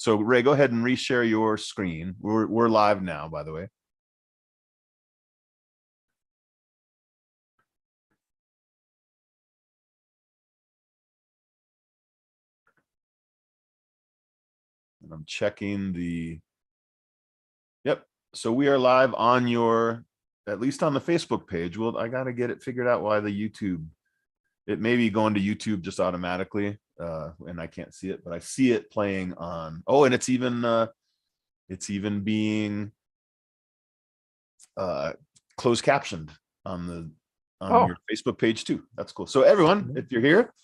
So Ray, go ahead and reshare your screen. We're live now, by the way. And I'm checking the, yep. So we are live on your, at least on the Facebook page. Well, I got to get it figured out why the YouTube, it may be going to YouTube just automatically. And I can't see it, but I see it playing on, oh, and it's even being closed captioned on your Facebook page too. That's cool. So everyone, if you're here,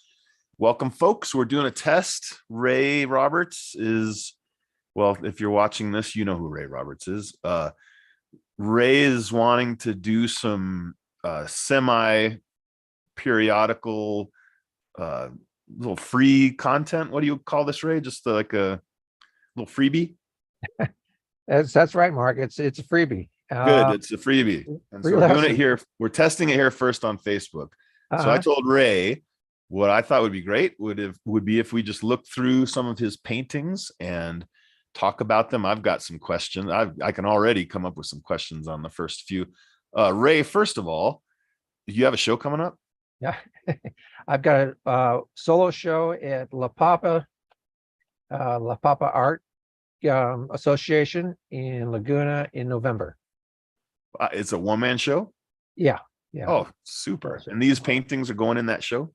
welcome folks. We're doing a test. Ray Roberts is, well, if you're watching this, you know who Ray Roberts is. Ray is wanting to do some semi-periodical little free content. What do you call this, Ray? Just like a little freebie? That's right, Mark. It's a freebie. Good, it's a freebie. And so we're doing it here. We're testing it here first on Facebook. So I told Ray what I thought would be great would be if we just look through some of his paintings and talk about them. I've got some questions. I can already come up with some questions on the first few. Ray, first of all, do you have a show coming up? Yeah, I've got a solo show at La Papa Art Association in Laguna in November. It's a one-man show? Yeah. Oh, super. And these paintings are going in that show?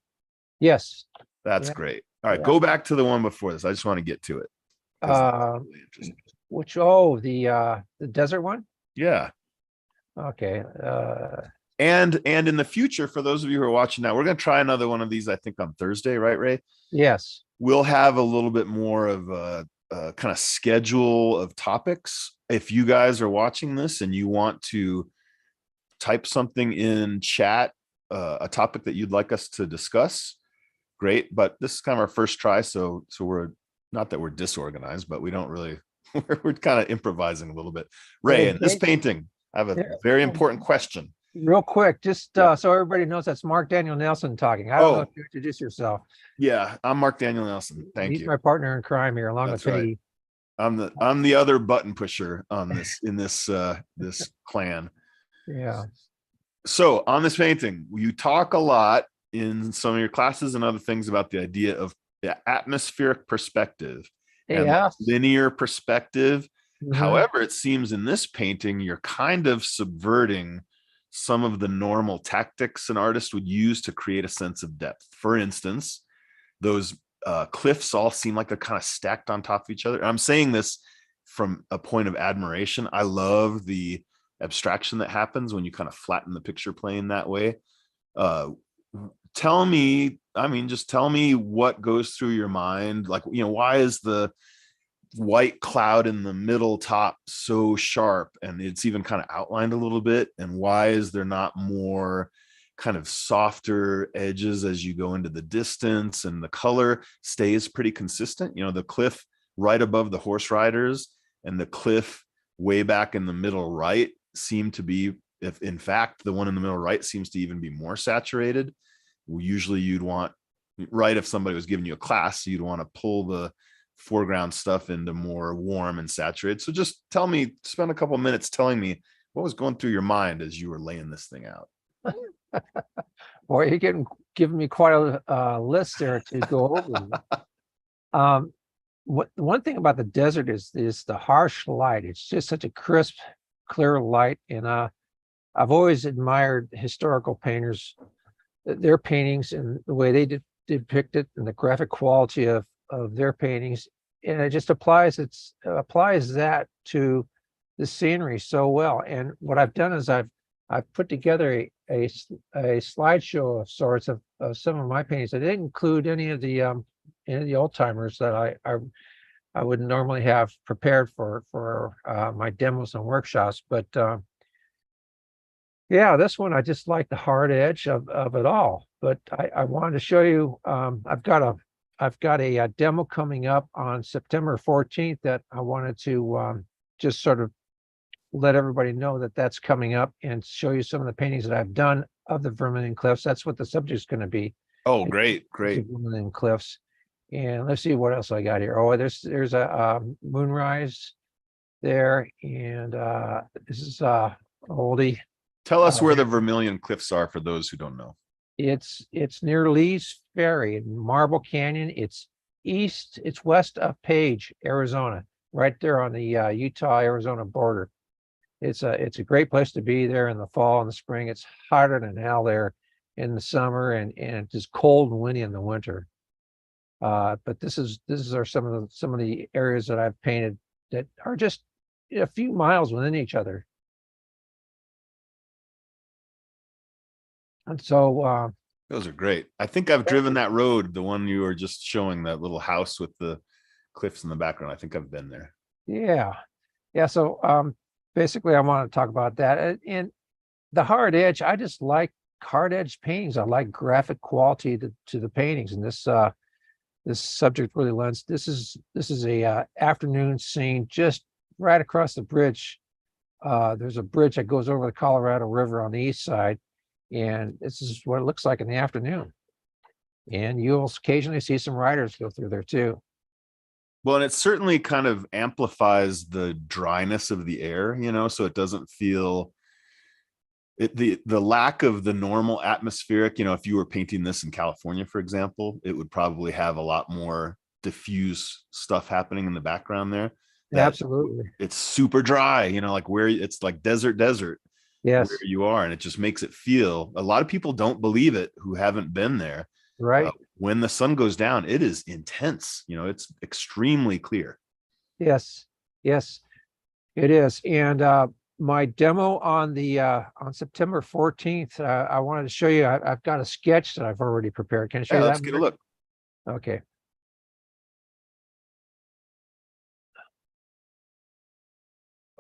Yes. That's great. All right, go back to the one before this. I just want to get to it. Really the desert one? Yeah. Okay. And in the future, for those of you who are watching now, we're going to try another one of these, I think, on Thursday, right, Ray? Yes. We'll have a little bit more of a kind of schedule of topics. If you guys are watching this and you want to type something in chat, a topic that you'd like us to discuss, great. But this is kind of our first try. So we're not that we're disorganized, but we don't really, we're kind of improvising a little bit. Ray, in this painting, I have a very important question. Real quick, just so everybody knows, that's Mark Daniel Nelson talking. I don't know if you introduce yourself. Yeah, I'm Mark Daniel Nelson. Thank you. He's my partner in crime here, along with Peggy. I'm the other button pusher on this in this clan. Yeah. So on this painting, you talk a lot in some of your classes and other things about the idea of the atmospheric perspective and linear perspective. However, it seems in this painting, you're kind of subverting some of the normal tactics an artist would use to create a sense of depth. For instance, those cliffs all seem like they're kind of stacked on top of each other. And I'm saying this from a point of admiration. I love the abstraction that happens when you kind of flatten the picture plane that way. Tell me what goes through your mind. Like, why is the white cloud in the middle top so sharp and it's even kind of outlined a little bit? And why is there not more kind of softer edges as you go into the distance, and the color stays pretty consistent? The cliff right above the horse riders and the cliff way back in the middle right seem to be, if in fact the one in the middle right seems to even be more saturated. Usually you'd want, right, if somebody was giving you a class, you'd want to pull the foreground stuff into more warm and saturated. So just spend a couple of minutes telling me what was going through your mind as you were laying this thing out. Boy, you're giving me quite a list there to go over. One thing about the desert is the harsh light. It's just such a crisp, clear light. And I've always admired historical painters, their paintings and the way they depict it, and the graphic quality of their paintings. And it just applies that to the scenery so well. And what I've done is I've put together a slideshow of sorts of some of my paintings. I didn't include any of the old timers that I would normally have prepared for my demos and workshops. But yeah, this one, I just like the hard edge of it all. But I wanted to show you, I've got a demo coming up on September 14th that I wanted to just sort of let everybody know that that's coming up, and show you some of the paintings that I've done of the Vermilion Cliffs. That's what the subject's going to be. Oh, great. Vermilion Cliffs. And let's see what else I got here. Oh, there's a moonrise there, and this is oldie. Tell us where the Here. Vermilion Cliffs are for those who don't know. It's near Lee's Ferry in Marble Canyon. It's west of Page, Arizona, right there on the Utah-Arizona border. It's a great place to be there in the fall and the spring. It's hotter than hell there in the summer, and it's just cold and windy in the winter. But this are some of the areas that I've painted that are just a few miles within each other. And so Those are great. I think I've driven that road, the one you were just showing, that little house with the cliffs in the background. I think I've been there. yeah. So basically I want to talk about that. And the hard edge, I just like hard edge paintings. I like graphic quality to the paintings. And this subject really lends. This is a afternoon scene just right across the bridge. There's a bridge that goes over the Colorado River on the east side, and this is what it looks like in the afternoon. And you'll occasionally see some riders go through there too. Well, and it certainly kind of amplifies the dryness of the air, so it doesn't feel the lack of the normal atmospheric. If you were painting this in California, for example, it would probably have a lot more diffuse stuff happening in the background there. Absolutely. It's super dry, like where it's like desert Yes. where you are, and it just makes it feel, a lot of people don't believe it who haven't been there. Right. When the sun goes down, it is intense. It's extremely clear. Yes, it is. And my demo on September 14th, I wanted to show you. I've got a sketch that I've already prepared. Can I show you that? Let's get a look. Okay.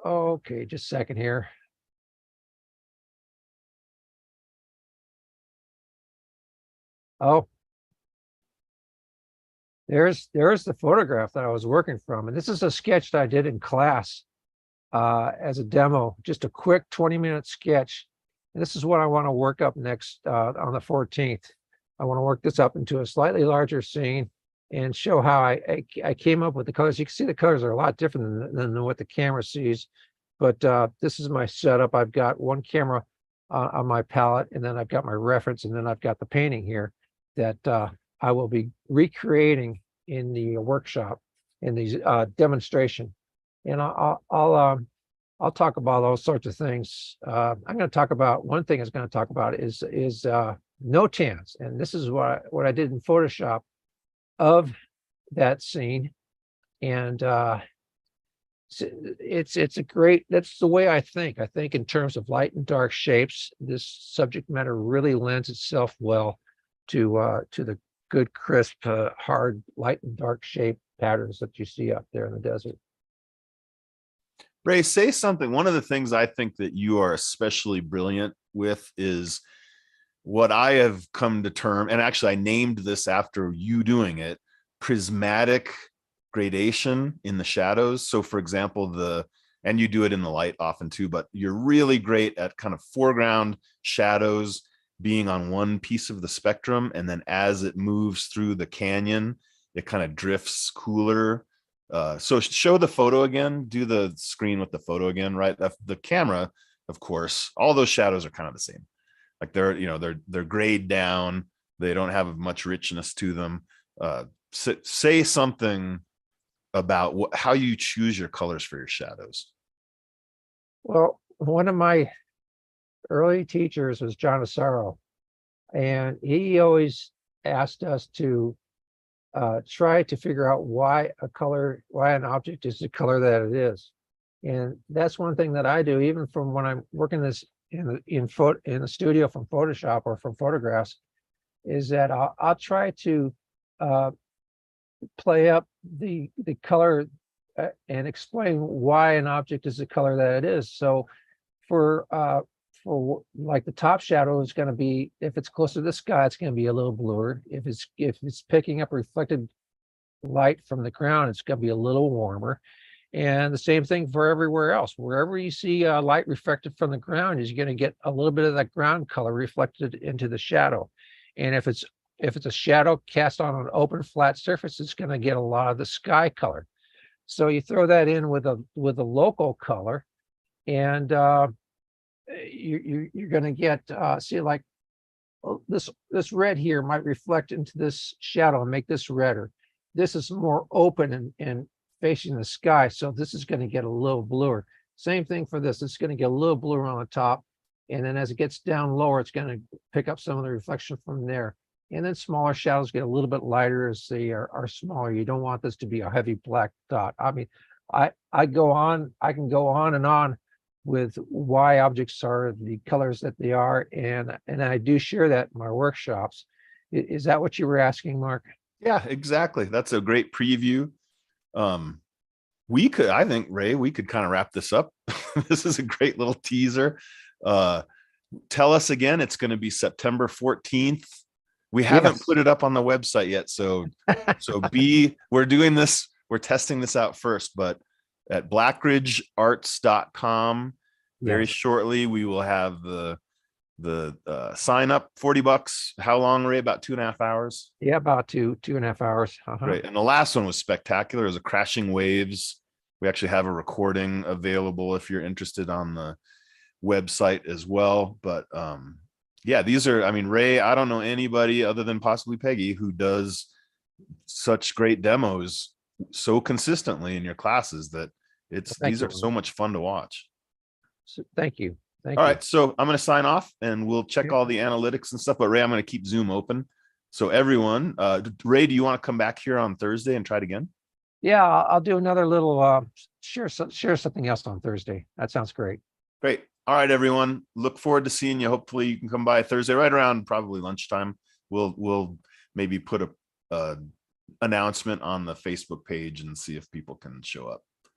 Okay, just a second here. Oh, there's the photograph that I was working from. And this is a sketch that I did in class as a demo, just a quick 20-minute sketch. And this is what I want to work up next on the 14th. I want to work this up into a slightly larger scene and show how I came up with the colors. You can see the colors are a lot different than what the camera sees. But this is my setup. I've got one camera on my palette, and then I've got my reference, and then I've got the painting here that I will be recreating in the workshop, in the demonstration. And I'll talk about all sorts of things. I'm going to talk about one thing. I'm going to talk about is no-tans, and this is what I did in Photoshop of that scene. And it's a great, that's the way I think. I think in terms of light and dark shapes, this subject matter really lends itself well to the good, crisp, hard light and dark shape patterns that you see up there in the desert. Ray, say something. One of the things I think that you are especially brilliant with is what I have come to term, and actually I named this after you doing it, prismatic gradation in the shadows. So for example, and you do it in the light often too, but you're really great at kind of foreground shadows being on one piece of the spectrum, and then as it moves through the canyon, it kind of drifts cooler. So show the photo again, do the screen with the photo again, right? The camera, of course, all those shadows are kind of the same. Like they're grayed down. They don't have much richness to them. Say something about how you choose your colors for your shadows. Well, one of my early teachers was John Asaro, and he always asked us to try to figure out why an object is the color that it is. And that's one thing that I do, even from when I'm working this in the studio from Photoshop or from photographs, is that I'll try to play up the color and explain why an object is the color that it is. So for like the top shadow is going to be, if it's closer to the sky, it's going to be a little bluer. If it's picking up reflected light from the ground, it's going to be a little warmer. And the same thing for everywhere else. Wherever you see light reflected from the ground, is going to get a little bit of that ground color reflected into the shadow. And if it's if it's a shadow cast on an open flat surface, it's going to get a lot of the sky color. So you throw that in with a local color, and you're going to get see, like, this red here might reflect into this shadow and make this redder. This is more open and facing the sky, so this is going to get a little bluer. Same thing for this. It's going to get a little bluer on the top, and then as it gets down lower, it's going to pick up some of the reflection from there. And then smaller shadows get a little bit lighter as they are smaller. You don't want this to be a heavy black dot. I mean, I can go on and on with why objects are the colors that they are, and I do share that in my workshops. Is that what you were asking, Mark? Yeah, exactly. That's a great preview. I think, Ray, we could kind of wrap this up. This is a great little teaser. Tell us again, it's going to be September 14th. We haven't put it up on the website yet. So we're doing this, we're testing this out first, but at blackridgearts.com, very shortly, we will have the sign up, $40. How long, Ray? About 2.5 hours? Yeah, about 2.5 hours. Right. And the last one was spectacular. It was a Crashing Waves. We actually have a recording available if you're interested on the website as well. But yeah, these are, I mean, Ray, I don't know anybody other than possibly Peggy who does such great demos so consistently in your classes that these are so much fun to watch. So, thank you. All right, so I'm going to sign off and we'll check all the analytics and stuff. But Ray, I'm going to keep Zoom open. So everyone, Ray, do you want to come back here on Thursday and try it again? Yeah, I'll do another little share something else on Thursday. That sounds great. Great. All right, everyone. Look forward to seeing you. Hopefully you can come by Thursday right around probably lunchtime. We'll maybe put a announcement on the Facebook page and see if people can show up.